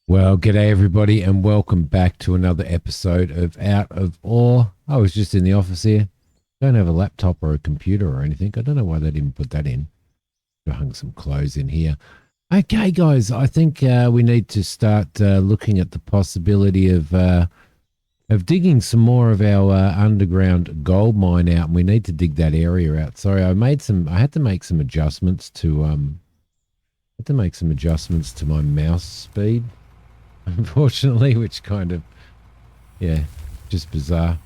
Well, g'day everybody, and welcome back to another episode of Out of Ore. I was just in the office here. Don't have a laptop or a computer or anything. I don't know why they didn't put that in. I hung some clothes in here. Okay, guys, I think we need to start looking at the possibility of digging some more of our underground gold mine out, and we need to dig that area out. Sorry, I had to make some adjustments to my mouse speed, unfortunately, which kind of, yeah, just bizarre.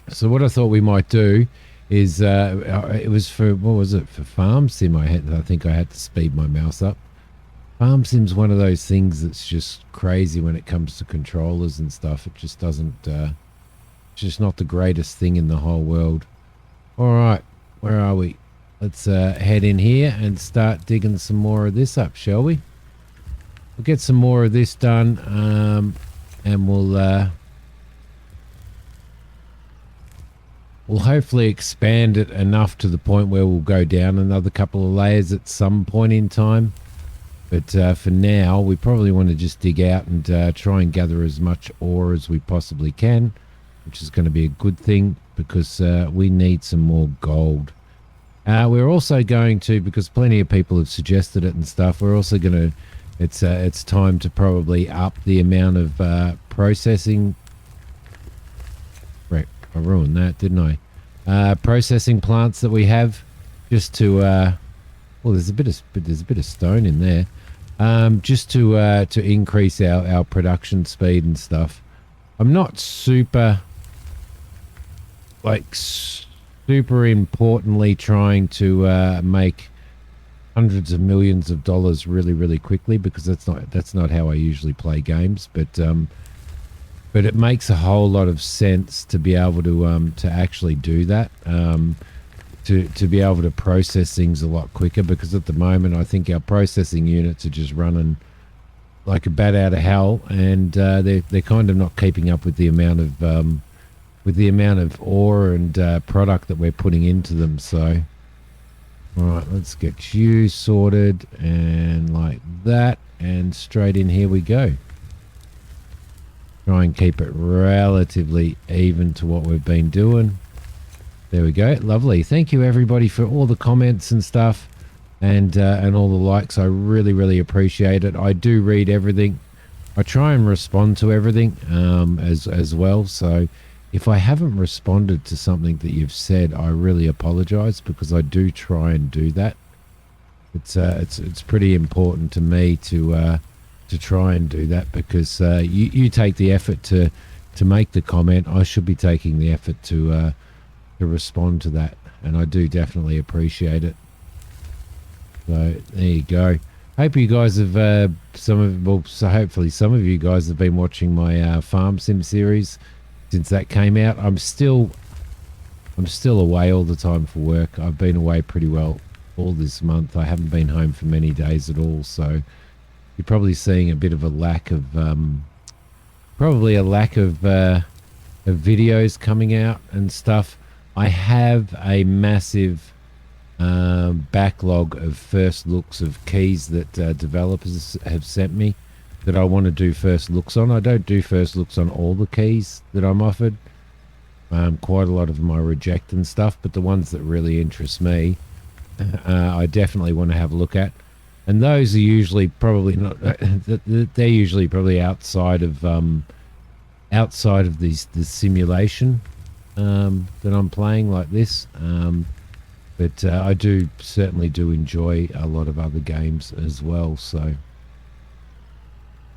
So what I thought we might do is, it was for, what was it, for Farm Sim, I think I had to speed my mouse up. Farm Sim's one of those things that's just crazy when it comes to controllers and stuff. It just doesn't, it's just not the greatest thing in the whole world. All right, where are we? Let's head in here and start digging some more of this up, shall we? We'll get some more of this done, and we'll hopefully expand it enough to the point where we'll go down another couple of layers at some point in time. But for now, we probably want to just dig out and try and gather as much ore as we possibly can, which is going to be a good thing because we need some more gold. We're also going to, because plenty of people have suggested it and stuff, we're also going to, it's time to probably up the amount of processing. Right, I ruined that, didn't I? Processing plants that we have, just to well, there's a bit of stone in there, just to increase our production speed and stuff. I'm not super importantly trying to make hundreds of millions of dollars really quickly, because that's not how I usually play games. But it makes a whole lot of sense to be able to actually do that, to be able to process things a lot quicker, because at the moment I think our processing units are just running like a bat out of hell, and they're kind of not keeping up with the amount of ore and product that we're putting into them. So all right, let's get you sorted, and like that, and straight in here we go. Try and keep it relatively even to what we've been doing. There we go. Lovely. Thank you everybody for all the comments and stuff, and all the likes. I really appreciate it. I do read everything. I try and respond to everything as well. So if I haven't responded to something that you've said, I really apologize, because I do try and do that. It's pretty important to me to try and do that, because you take the effort to make the comment. I should be taking the effort to respond to that, and I do definitely appreciate it. So there you go. Hope you guys have so hopefully some of you guys have been watching my Farm Sim series since that came out. I'm still away all the time for work. I've been away pretty well all this month. I haven't been home for many days at all, so you're probably seeing a bit of a lack of videos coming out and stuff. I have a massive backlog of first looks of keys that developers have sent me that I want to do first looks on. I don't do first looks on all the keys that I'm offered. Quite a lot of them I reject and stuff, but the ones that really interest me, I definitely want to have a look at. And those are usually probably not. They're usually probably outside of the simulation that I'm playing like this. But I certainly do enjoy a lot of other games as well. So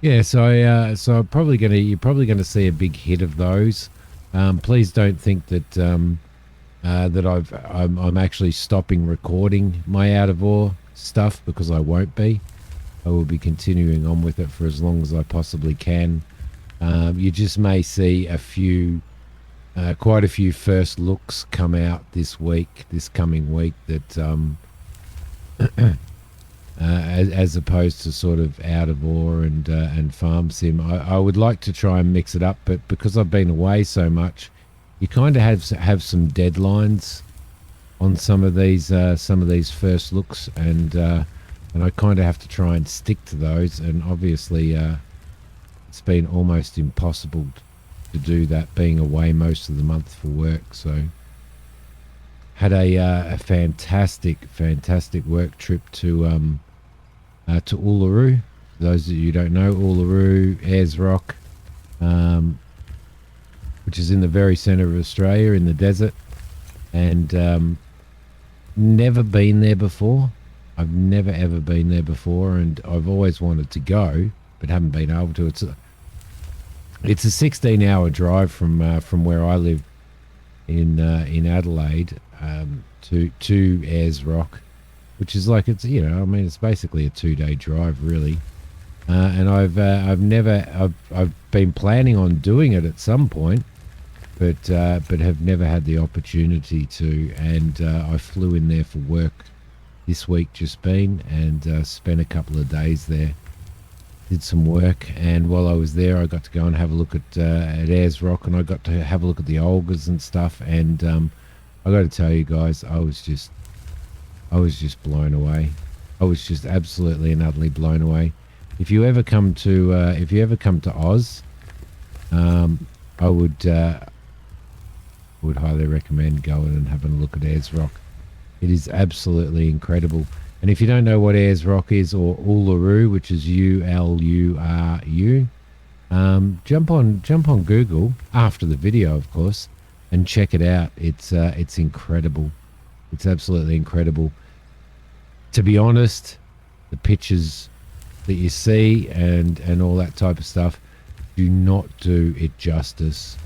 yeah, so you're probably gonna see a big hit of those. Please don't think that I'm actually stopping recording my Out of Ore stuff, because I won't be. I will be continuing on with it for as long as I possibly can. You just may see quite a few first looks come out this coming week, that as opposed to sort of Out of Ore and Farm Sim. I would like to try and mix it up, but because I've been away so much, you kind of have some deadlines on some of these first looks, and I kind of have to try and stick to those. And obviously it's been almost impossible to do that, being away most of the month for work. So had a fantastic work trip to Uluru. For those of you who don't know, Uluru, Ayers Rock, which is in the very centre of Australia in the desert, and never been there before. I've never ever been there before, and I've always wanted to go, but haven't been able to. It's a 16-hour drive from where I live in Adelaide to Ayers Rock, which is like, it's, you know, I mean, it's basically a 2-day drive really. And I've been planning on doing it at some point, but have never had the opportunity to. And I flew in there for work this week, just been, and spent a couple of days there. Did some work, and while I was there, I got to go and have a look at Ayers Rock, and I got to have a look at the Olgas and stuff. And I got to tell you guys, I was just blown away. I was just absolutely and utterly blown away. If you ever come to Oz, I would highly recommend going and having a look at Ayers Rock. It is absolutely incredible. And if you don't know what Ayers Rock is, or Uluru, which is Uluru, jump on Google after the video, of course, and check it out. It's incredible. It's absolutely incredible. To be honest, the pictures that you see and all that type of stuff do not do it justice.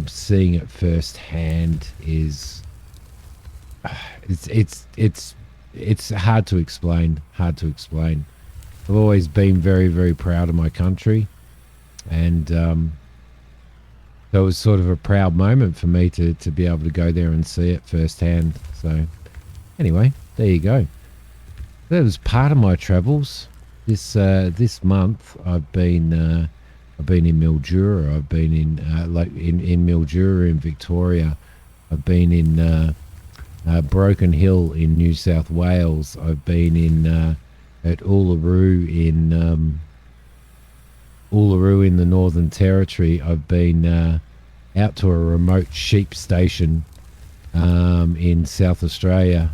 Seeing it firsthand is it's hard to explain. I've always been very, very proud of my country, and so it was sort of a proud moment for me to be able to go there and see it firsthand. So anyway, there you go. That was part of my travels. This month I've been in Mildura. I've been in in Mildura in Victoria. I've been in Broken Hill in New South Wales. I've been in at Uluru in the Northern Territory. I've been out to a remote sheep station in South Australia,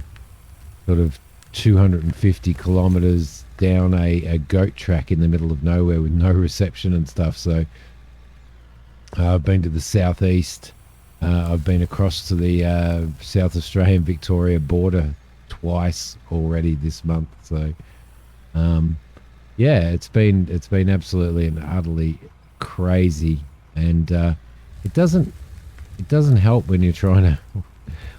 sort of 250 kilometres down a goat track in the middle of nowhere with no reception and stuff. So I've been to the southeast. I've been across to the South Australian Victoria border twice already this month. So yeah, it's been absolutely and utterly crazy, and it doesn't help when you're trying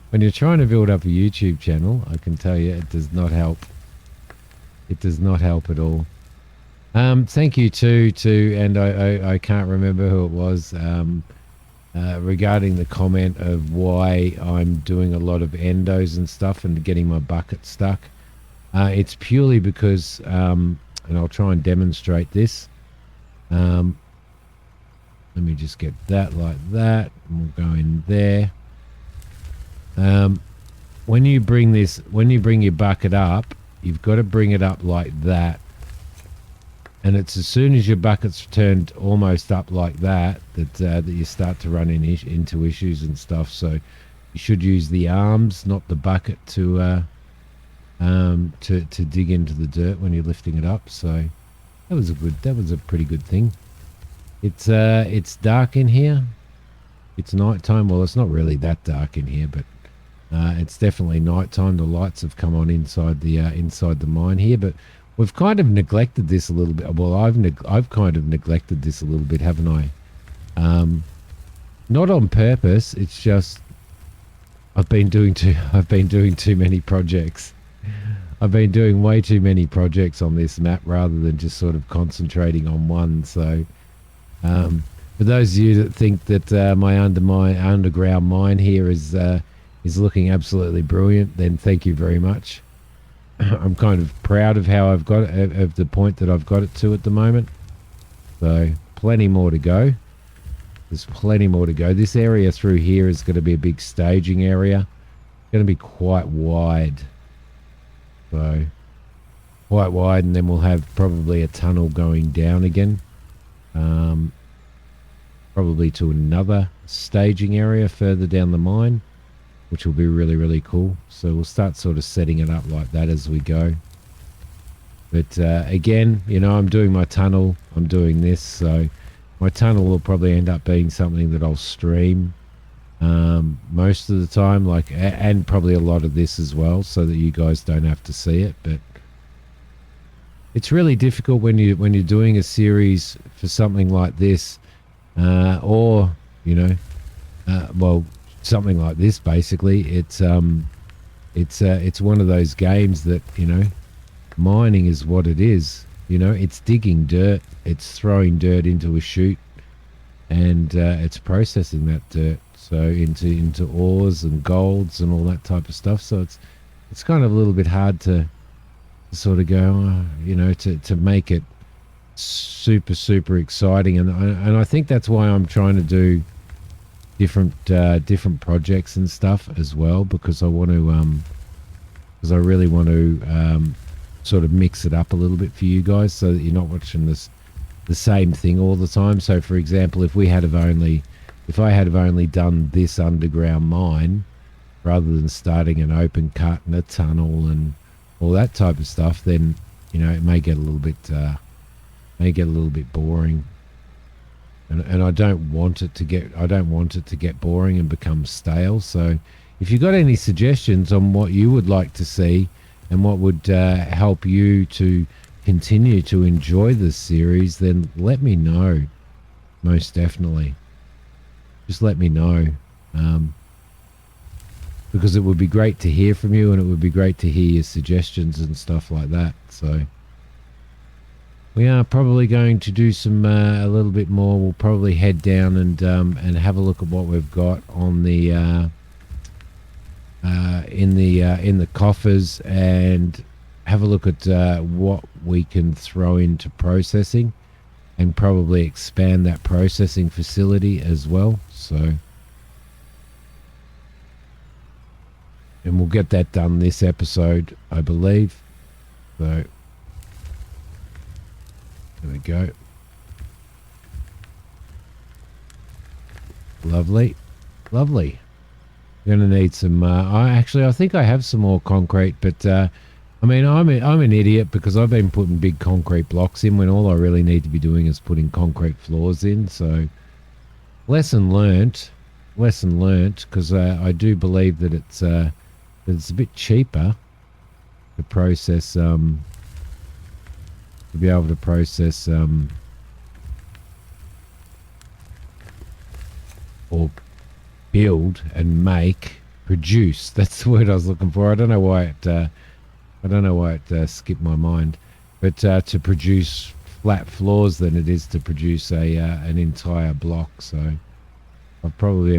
to build up a YouTube channel. I can tell you, it does not help. It does not help at all. Thank you to and I can't remember who it was, regarding the comment of why I'm doing a lot of endos and stuff and getting my bucket stuck. It's purely because, and I'll try and demonstrate this. Let me just get that like that, and we'll go in there. When you bring your bucket up, you've got to bring it up like that, and it's as soon as your bucket's turned almost up like that that you start to run into issues and stuff. So you should use the arms, not the bucket, to dig into the dirt when you're lifting it up. So that was a pretty good thing. It's dark in here. It's nighttime. Well, it's not really that dark in here, but it's definitely nighttime. The lights have come on inside the mine here, but we've kind of neglected this a little bit. Well, I've kind of neglected this a little bit, haven't I? Not on purpose. It's just I've been doing too many projects. I've been doing way too many projects on this map rather than just sort of concentrating on one. So for those of you that think that my underground mine here is looking absolutely brilliant, then thank you very much. I'm kind of proud of how I've got it, of the point that I've got it to at the moment. So plenty more to go. There's plenty more to go. This area through here is going to be a big staging area. It's going to be quite wide. So quite wide, and then we'll have probably a tunnel going down again. um, probably to another staging area further down the mine, which will be really, really cool. So we'll start sort of setting it up like that as we go. But again, you know, I'm doing my tunnel. I'm doing this. So my tunnel will probably end up being something that I'll stream most of the time, like, and probably a lot of this as well, so that you guys don't have to see it. But it's really difficult when you're doing a series for something like this, or you know, well, something like this. Basically, it's one of those games that, you know, mining is what it is. You know, it's digging dirt, it's throwing dirt into a chute, and it's processing that dirt so into ores and golds and all that type of stuff. So it's kind of a little bit hard to sort of go, you know, to make it super exciting, and I think that's why I'm trying to do different projects and stuff as well, because I want to because I really want to sort of mix it up a little bit for you guys, so that you're not watching the same thing all the time. So for example, if I had only done this underground mine rather than starting an open cut and a tunnel and all that type of stuff, then, you know, it may get a little bit boring, and I don't want it to get boring and become stale. So if you've got any suggestions on what you would like to see and what would help you to continue to enjoy this series, then let me know. Most definitely, just let me know, because it would be great to hear from you, and it would be great to hear your suggestions and stuff like that. So we are probably going to do some a little bit more. We'll probably head down and have a look at what we've got on the in the coffers, and have a look at what we can throw into processing, and probably expand that processing facility as well. So, and we'll get that done this episode, I believe. So there we go. Lovely. Going to need some I think I have some more concrete, but I mean, I'm an idiot, because I've been putting big concrete blocks in when all I really need to be doing is putting concrete floors in. So lesson learnt, because I do believe that it's a bit cheaper to process, to be able to process or build and produce. That's the word I was looking for. I don't know why it skipped my mind, but to produce flat floors than it is to produce an entire block. So I've probably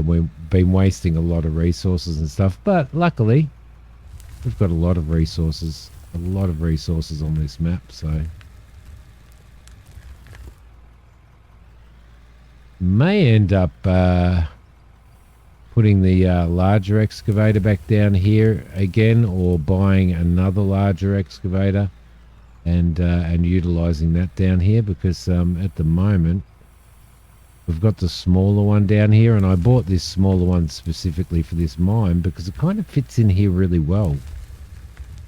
been wasting a lot of resources and stuff, but luckily we've got a lot of resources on this map. So may end up putting the larger excavator back down here again, or buying another larger excavator and utilizing that down here, because at the moment we've got the smaller one down here, and I bought this smaller one specifically for this mine because it kind of fits in here really well.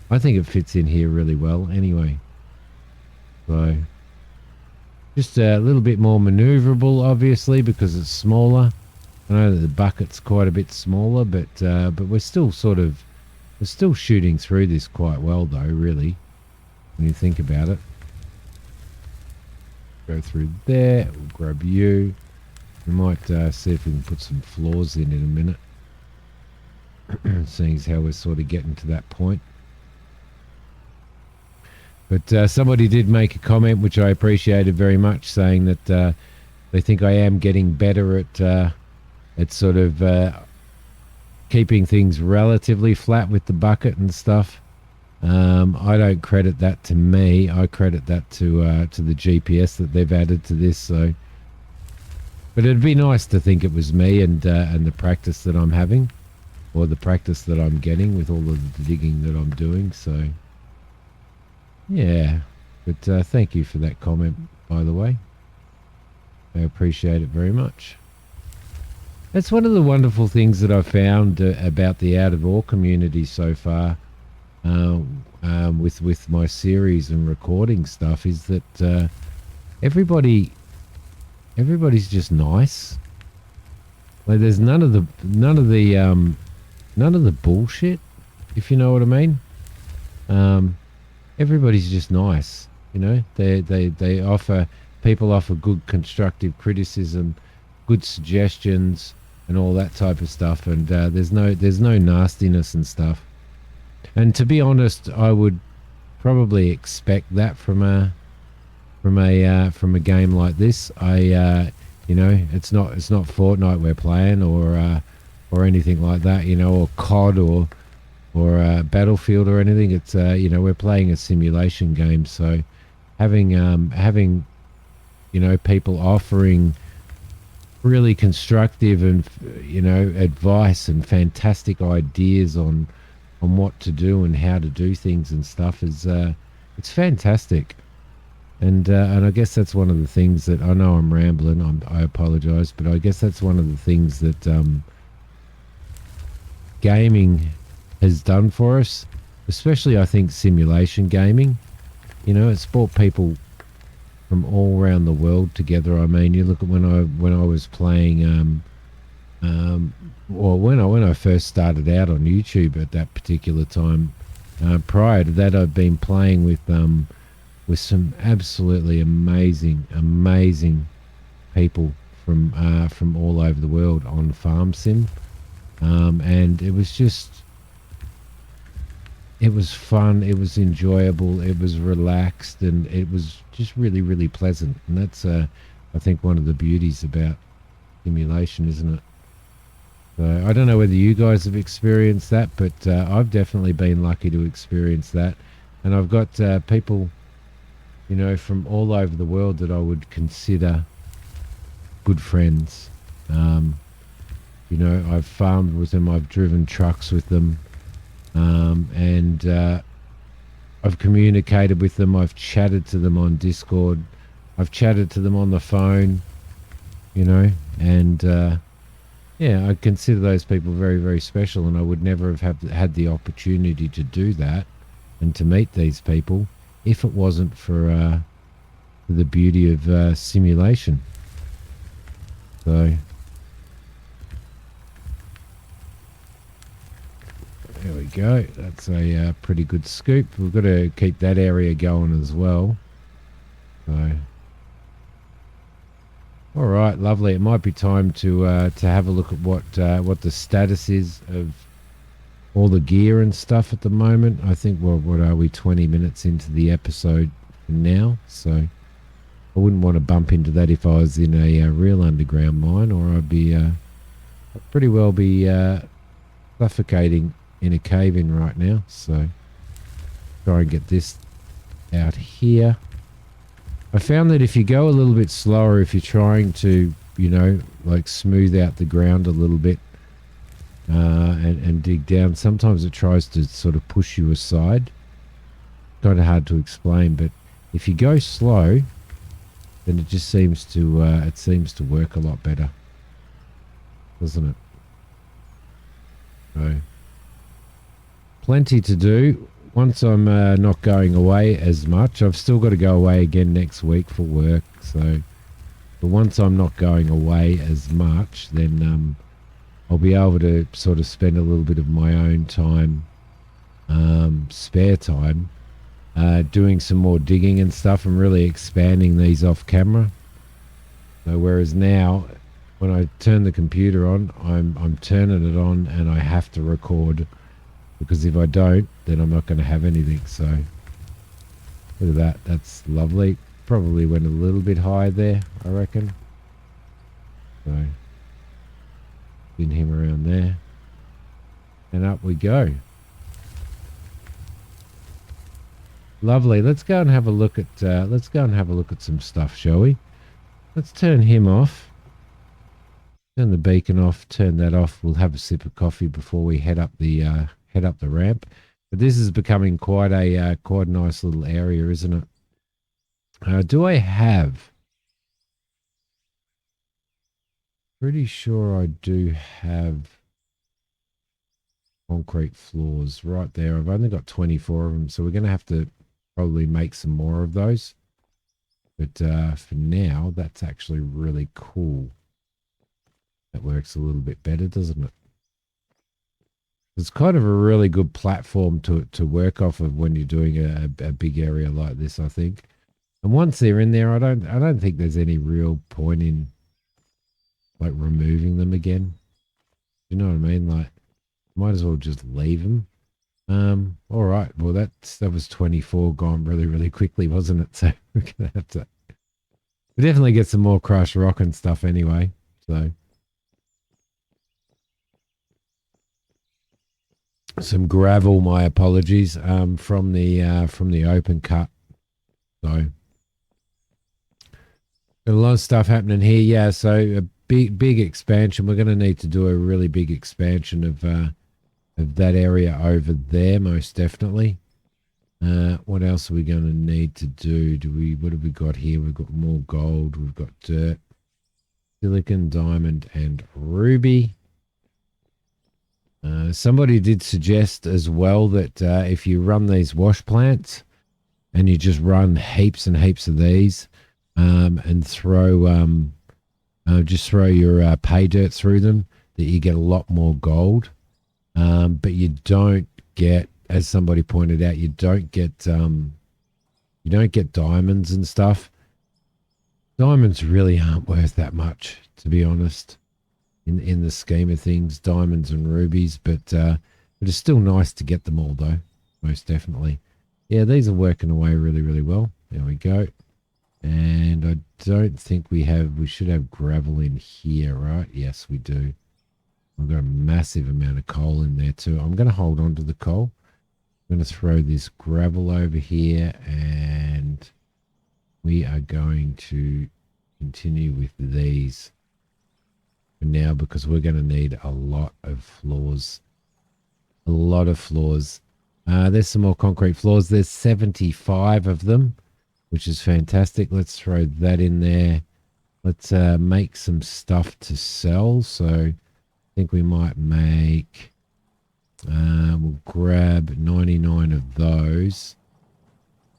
I think it fits in here really well anyway. So just a little bit more maneuverable, obviously, because it's smaller. I know that the bucket's quite a bit smaller, but we're still shooting through this quite well, though, really, when you think about it. Go through there. We'll grab you. We might see if we can put some floors in a minute, seeing as how we're sort of getting to that point. But somebody did make a comment, which I appreciated very much, saying that they think I am getting better at sort of keeping things relatively flat with the bucket and stuff. I don't credit that to me. I credit that to the GPS that they've added to this. So, but it'd be nice to think it was me and the practice that I'm having, or the practice that I'm getting with all of the digging that I'm doing. So, yeah. But thank you for that comment, by the way. I appreciate it very much. That's one of the wonderful things that I've found about the out of all community so far, with my series and recording stuff, is that everybody everybody's just nice. Like there's none of the bullshit, if you know what I mean. Um, Everybody's just nice. You know, they offer people offer good constructive criticism, good suggestions, and all that type of stuff. And there's no nastiness and stuff. And to be honest, I would probably expect that from a game like this. You know, it's not Fortnite we're playing or anything like that. You know, or COD or Battlefield or anything. It's you know, we're playing a simulation game, so having you know, people offering really constructive and, you know, advice and fantastic ideas on what to do and how to do things and stuff is it's fantastic. And I guess that's one of the things that I know I'm rambling. I apologize, but I guess that's one of the things that gaming has done for us, especially I think simulation gaming. You know, it's brought people from all around the world together. I mean, you look at when I was playing, or when I first started out on YouTube at that particular time. Prior to that, I've been playing with some absolutely amazing people from all over the world on farm sim, and it was fun, it was enjoyable, it was relaxed, and it was just really pleasant. And that's I think one of the beauties about simulation, isn't it? So I don't know whether you guys have experienced that, but I've definitely been lucky to experience that. And I've got people, you know, from all over the world that I would consider good friends. You know, I've farmed with them, I've driven trucks with them, and I've communicated with them, I've chatted to them on Discord, I've chatted to them on the phone, you know, and yeah, I consider those people very special, and I would never have had the opportunity to do that and to meet these people if it wasn't for the beauty of simulation. So there we go. That's a pretty good scoop. We've got to keep that area going as well. So, all right, lovely. It might be time to have a look at what the status is of all the gear and stuff at the moment. I think what are we, 20 minutes into the episode now? So I wouldn't want to bump into that if I was in a real underground mine, or I'd pretty well be suffocating in a cave in right now. So try and get this out here. I found that if you go a little bit slower, if you're trying to, you know, like smooth out the ground a little bit and dig down, sometimes it tries to sort of push you aside. Kind of hard to explain, but if you go slow, then it just seems to work a lot better, doesn't it? So plenty to do. Once I'm not going away as much, I've still got to go away again next week for work. So, but once I'm not going away as much, then I'll be able to sort of spend a little bit of my own time, spare time, doing some more digging and stuff, and really expanding these off camera. So whereas now, when I turn the computer on, I'm turning it on, and I have to record. Because if I don't, then I'm not going to have anything. So look at that. That's lovely. Probably went a little bit high there, I reckon. So pin him around there. And up we go. Lovely. Let's go and have a look at some stuff, shall we? Let's turn him off. Turn the beacon off, turn that off. We'll have a sip of coffee before we head up the ramp. But this is becoming quite a nice little area, isn't it? Do I have pretty sure I do have concrete floors right there. I've only got 24 of them, so we're going to have to probably make some more of those. But for now, that's actually really cool. That works a little bit better, doesn't it? It's kind of a really good platform to work off of when you're doing a big area like this, I think. And once they're in there, I don't think there's any real point in like removing them again. You know what I mean? Like, might as well just leave them. All right. Well, that was 24 gone really, really quickly, wasn't it? So we're gonna have to. We definitely get some more crushed rock and stuff anyway. So some gravel. My apologies. From the open cut. So got a lot of stuff happening here. Yeah. So a big expansion. We're going to need to do a really big expansion of that area over there, most definitely. What else are we going to need to do? What have we got here? We've got more gold. We've got dirt, silicon, diamond, and ruby. Somebody did suggest as well that if you run these wash plants and you just run heaps and heaps of these and just throw your pay dirt through them, that you get a lot more gold. But you don't get, as somebody pointed out, you don't get diamonds and stuff. Diamonds really aren't worth that much, to be honest, in the scheme of things. Diamonds and rubies, but it's still nice to get them all, though. Most definitely. Yeah, these are working away really, really well. There we go. And I don't think we should have gravel in here, right? Yes, we do. We've got a massive amount of coal in there too. I'm going to hold on to the coal. I'm going to throw this gravel over here, and we are going to continue with these for now because we're going to need a lot of floors. A lot of floors. There's some more concrete floors. There's 75 of them, which is fantastic. Let's throw that in there. Let's make some stuff to sell. So I think we might make, we'll grab 99 of those.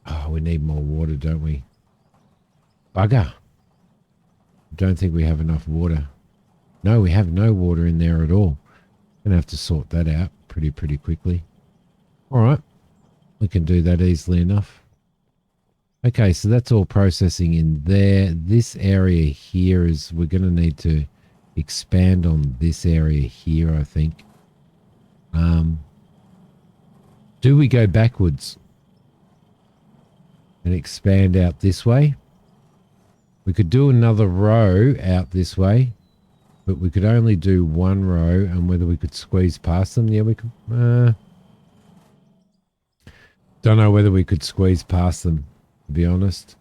Oh, we need more water, don't we? Bugger. Don't think we have enough water. No, we have no water in there at all. Gonna have to sort that out pretty quickly. All right. We can do that easily enough. Okay, so that's all processing in there. This area here is, we're going to need to expand on this area here, I think. Do we go backwards and expand out this way? We could do another row out this way, but we could only do one row, and whether we could squeeze past them. Yeah, we could. Don't know whether we could squeeze past them, to be honest,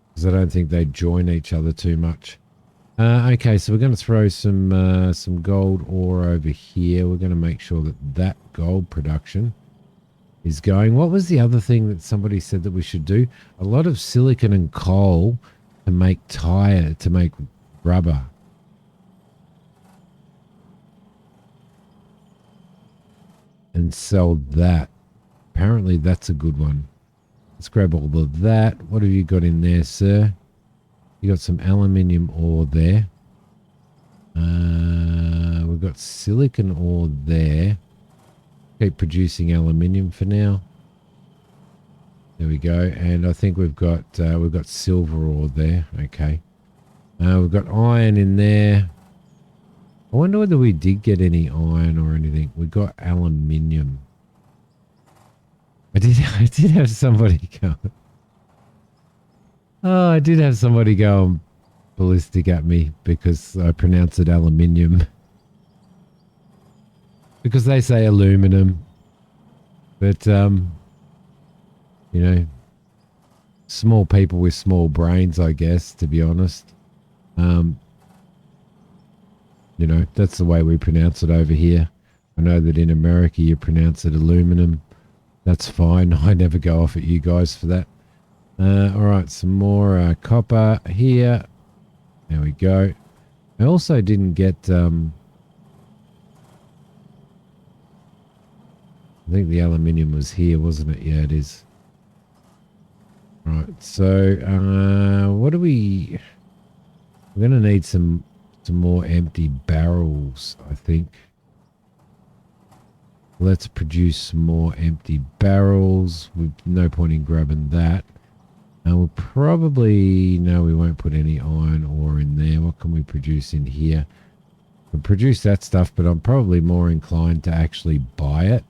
because I don't think they'd join each other too much. Okay, so we're going to throw some gold ore over here. We're going to make sure that gold production is going. What was the other thing that somebody said that we should do? A lot of silicon and coal to make to make rubber. And sell that. Apparently that's a good one. Let's grab all of that. What have you got in there, sir? You got some aluminium ore there. We've got silicon ore there. Keep producing aluminium for now. There we go. And I think we've got silver ore there. Okay. We've got iron in there. I wonder whether we did get any iron or anything. We got aluminium. I did have somebody go. Oh, I did have somebody go ballistic at me because I pronounced it aluminium. Because they say aluminum. But, you know, small people with small brains, I guess, to be honest. You know, that's the way we pronounce it over here. I know that in America you pronounce it aluminum. That's fine. I never go off at you guys for that. All right, some more copper here. There we go. I also didn't get, I think the aluminium was here, wasn't it? Yeah, it is. Right, so what do we... We're going to need some more empty barrels, I think. Let's produce some more empty barrels. With no point in grabbing that. And we'll probably... No, we won't put any iron ore in there. What can we produce in here? We'll produce that stuff, but I'm probably more inclined to actually buy it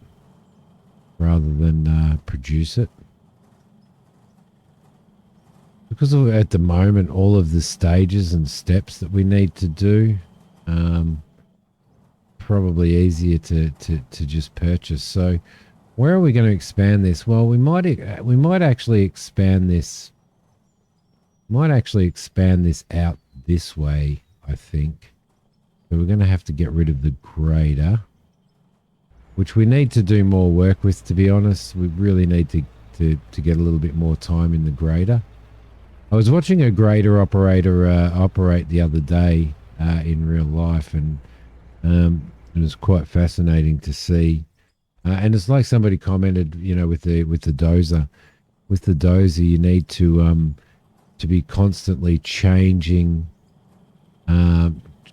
rather than produce it. Because of, at the moment, all of the stages and steps that we need to do, probably easier to just purchase. So where are we going to expand this? Well, we might actually expand this. Might actually expand this out this way, I think. So we're going to have to get rid of the grader, which we need to do more work with, to be honest. We really need to get a little bit more time in the grader. I was watching a grader operator operate the other day in real life, and it was quite fascinating to see. And it's like somebody commented, you know, with the dozer. With the dozer, you need to be constantly changing,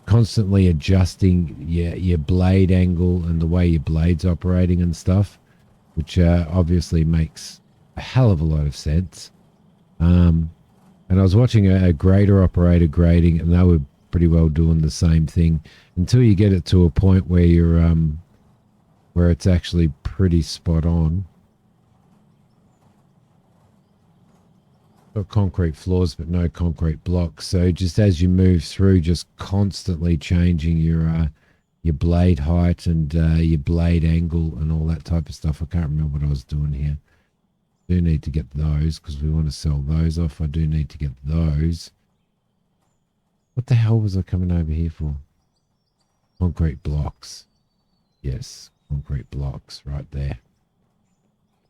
constantly adjusting your blade angle and the way your blade's operating and stuff, which obviously makes a hell of a lot of sense. And I was watching a grader operator grading, and they were pretty well doing the same thing until you get it to a point where you're where it's actually pretty spot on. Got concrete floors, but no concrete blocks. So just as you move through, just constantly changing your blade height and your blade angle and all that type of stuff. I can't remember what I was doing here. Do need to get those because we want to sell those off. I do need to get those. What the hell was I coming over here for? Concrete blocks. Yes, concrete blocks right there.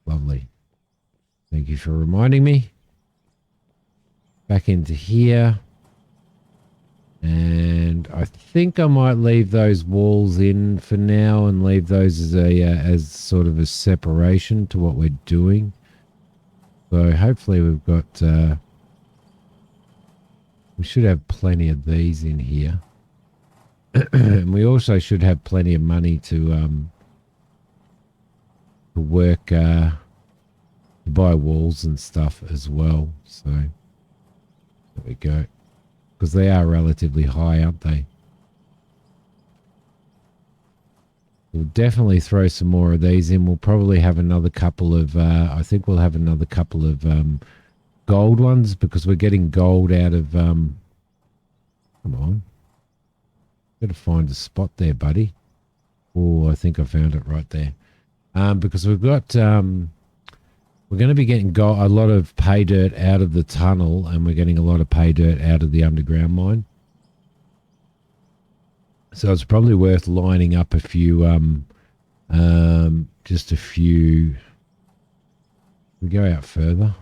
Lovely. Thank you for reminding me. Back into here. And I think I might leave those walls in for now and leave those as a as sort of a separation to what we're doing. So hopefully we've got, we should have plenty of these in here. And we also should have plenty of money to work, to buy walls and stuff as well. So there we go. Because they are relatively high, aren't they? We'll definitely throw some more of these in. We'll probably have another couple of, I think we'll have another couple of gold ones because we're getting gold out of, come on. Got to find a spot there, buddy. Oh, I think I found it right there. Because we've got, we're going to be getting gold, a lot of pay dirt out of the tunnel, and we're getting a lot of pay dirt out of the underground mine. So it's probably worth lining up a few, just a few. We go out further.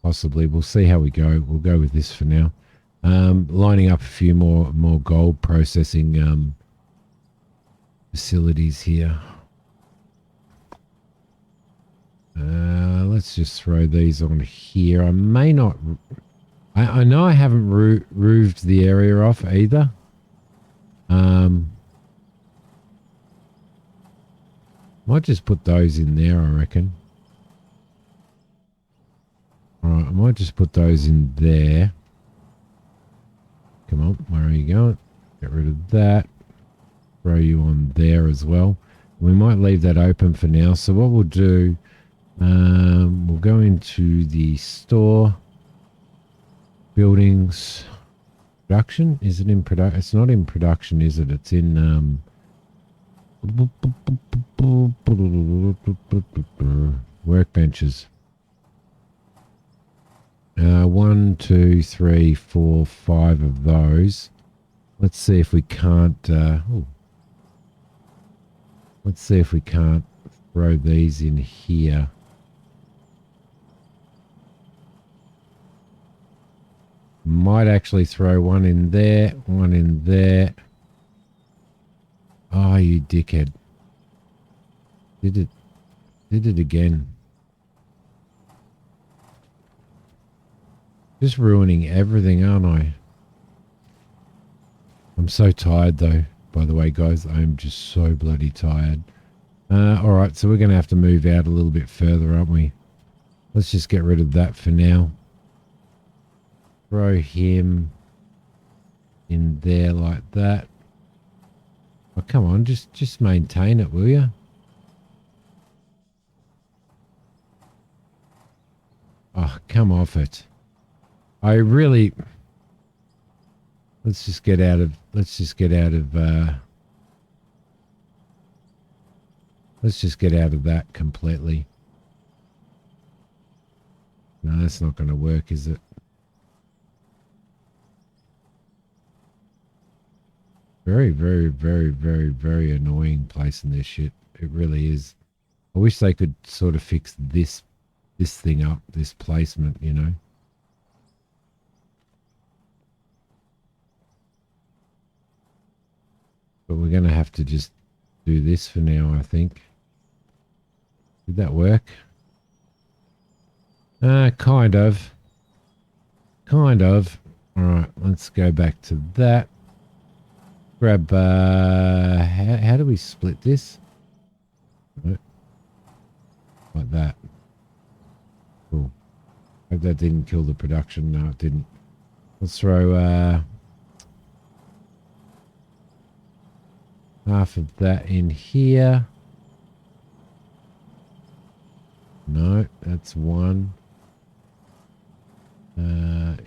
Possibly. We'll see how we go. We'll go with this for now. Lining up a few more gold processing facilities here. Let's just throw these on here. I may not... I know I haven't roofed the area off either. Might just put those in there, I reckon. Alright, I might just put those in there. Come on, where are you going? Get rid of that. Throw you on there as well. We might leave that open for now. So what we'll do, we'll go into the store. Buildings. Production? Is it in production? It's not in production, is it? It's in workbenches. 1, 2, 3, 4, 5 of those. Let's see if we can't let's see if we can't throw these in here. Might actually throw one in there, one in there. Oh, you dickhead. Did it again. Just ruining everything, aren't I? I'm so tired though, by the way, guys. I'm just so bloody tired. Alright, so we're going to have to move out a little bit further, aren't we? Let's just get rid of that for now. Throw him in there like that. Oh, come on, just maintain it, will you? Oh, come off it. I really... Let's just get out of let's just get out of that completely. No, that's not going to work, is it? Very, very, very, very, very annoying placing this shit. It really is. I wish they could sort of fix this thing up, this placement, you know. But we're going to have to just do this for now, I think. Did that work? Kind of. Kind of. All right, let's go back to that. Grab, how do we split this? Like that. Cool. Hope that didn't kill the production. No, it didn't. Let's throw, half of that in here. No, that's one.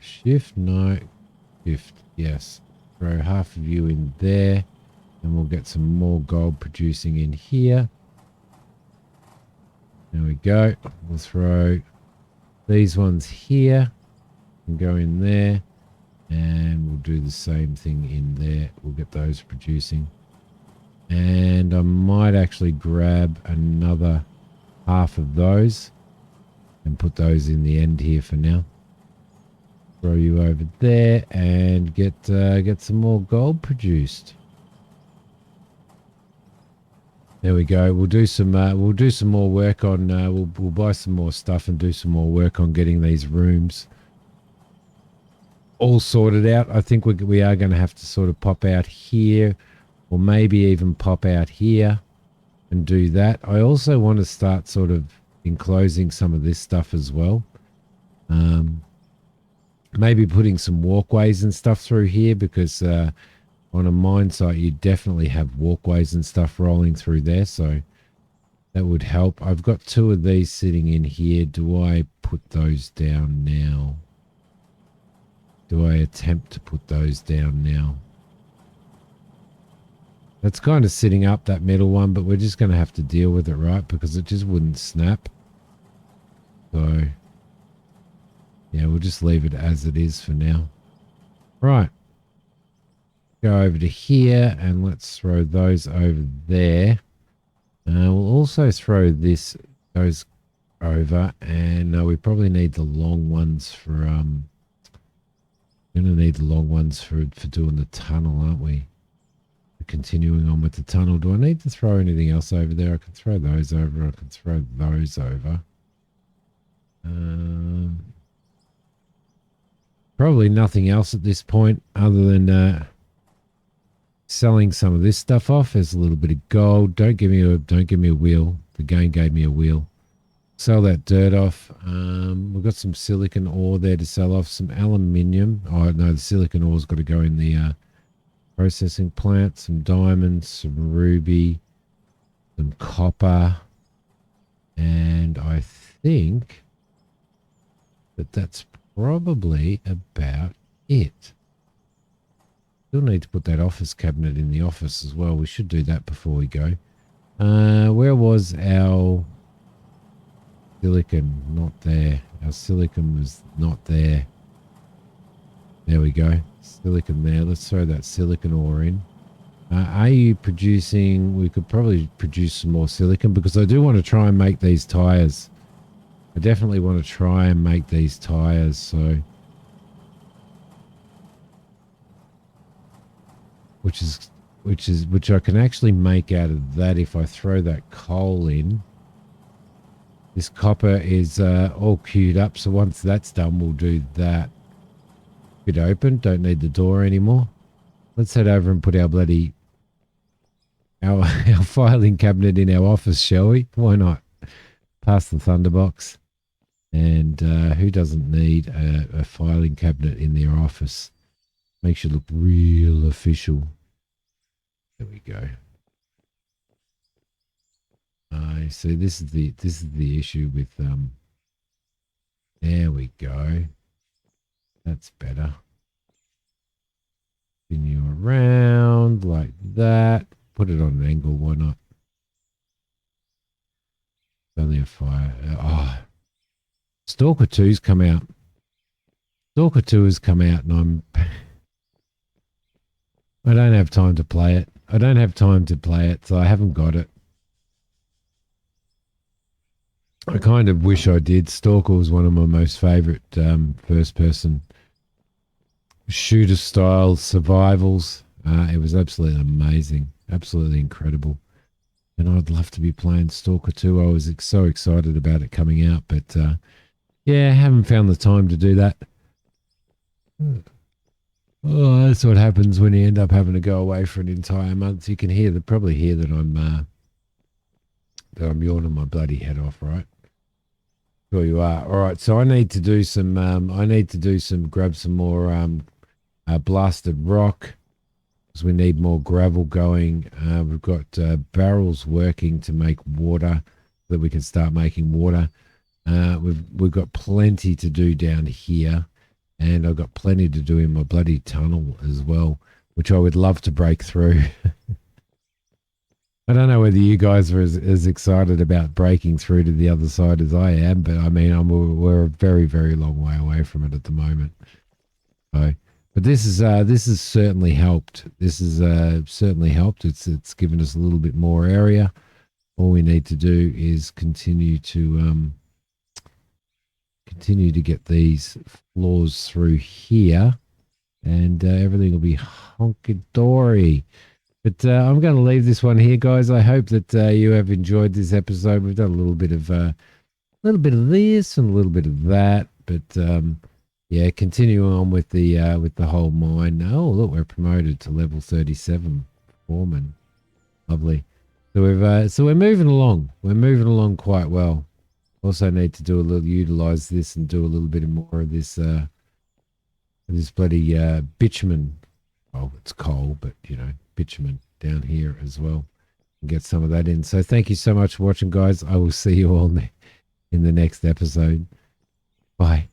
Shift, no. Shift, yes. Throw half of you in there. And we'll get some more gold producing in here. There we go. We'll throw these ones here. And go in there. And we'll do the same thing in there. We'll get those producing. And I might actually grab another half of those and put those in the end here for now. Throw you over there and get some more gold produced. There we go. We'll do some more work on. We'll buy some more stuff and do some more work on getting these rooms all sorted out. I think we are going to have to sort of pop out here. Or maybe even pop out here and do that. I also want to start sort of enclosing some of this stuff as well. Maybe putting some walkways and stuff through here because on a mine site you definitely have walkways and stuff rolling through there. So that would help. I've got two of these sitting in here. Do I put those down now? Do I attempt to put those down now? That's kind of sitting up, that middle one, but we're just going to have to deal with it, right? Because it just wouldn't snap. So, yeah, we'll just leave it as it is for now. Right. Go over to here and let's throw those over there. We'll also throw those over, and we probably need the long ones for, we're going to need the long ones for doing the tunnel, aren't we? Continuing on with the tunnel. Do I need to throw anything else over there? I can throw those over. I can throw those over. Probably nothing else at this point other than selling some of this stuff off. There's a little bit of gold. Don't give me a wheel. The game gave me a wheel. Sell that dirt off. We've got some silicon ore there to sell off. Some aluminium. Oh no, the silicon ore's got to go in the processing plant. Some diamonds, some ruby, some copper, and I think that's probably about it. Still need to put that office cabinet in the office as well. We should do that before we go. Where was our silicon? Not there. Our silicon was not there. There we go. Silicon there. Let's throw that silicon ore in. Are you producing... We could probably produce some more silicon because I do want to try and make these tires. I definitely want to try and make these tires. So which I can actually make out of that if I throw that coal in. This copper is all queued up, so once that's done, we'll do that. Bit open, don't need the door anymore. Let's head over and put our our filing cabinet in our office, shall we? Why not? Past the Thunderbox. And who doesn't need a filing cabinet in their office? Makes you look real official. There we go. I see. This is the issue with There we go. That's better. Spin you around like that. Put it on an angle. Why not? Only a fire. Stalker 2's come out. Stalker 2 has come out, and I don't have time to play it. So I haven't got it. I kind of wish I did. Stalker was one of my most favourite first-person shooter style survivals. It was absolutely amazing, absolutely incredible. And I'd love to be playing Stalker 2. I was so excited about it coming out, but yeah, I haven't found the time to do that. Oh, that's what happens when you end up having to go away for an entire month. You can probably hear that I'm yawning my bloody head off, right? Sure you are. All right, so I need to do some. Grab some more blasted rock, because we need more gravel going. We've got barrels working to make water, so that we can start making water. We've got plenty to do down here, and I've got plenty to do in my bloody tunnel as well, which I would love to break through. I don't know whether you guys are as excited about breaking through to the other side as I am, but I mean, we're a very, very long way away from it at the moment. So, but this has certainly helped. This has certainly helped. It's given us a little bit more area. All we need to do is continue to get these floors through here, and everything will be honky dory. But I'm going to leave this one here, guys. I hope that you have enjoyed this episode. We've done a little bit of this and a little bit of that, but yeah, continuing on with the whole mine. Oh, look, we're promoted to level 37 foreman. Lovely. So we're moving along. We're moving along quite well. Also need to utilize this and do a little bit more of this bloody bitumen. Oh, it's coal, but bitumen down here as well, and get some of that in. So thank you so much for watching, guys. I will see you all in the next episode. Bye.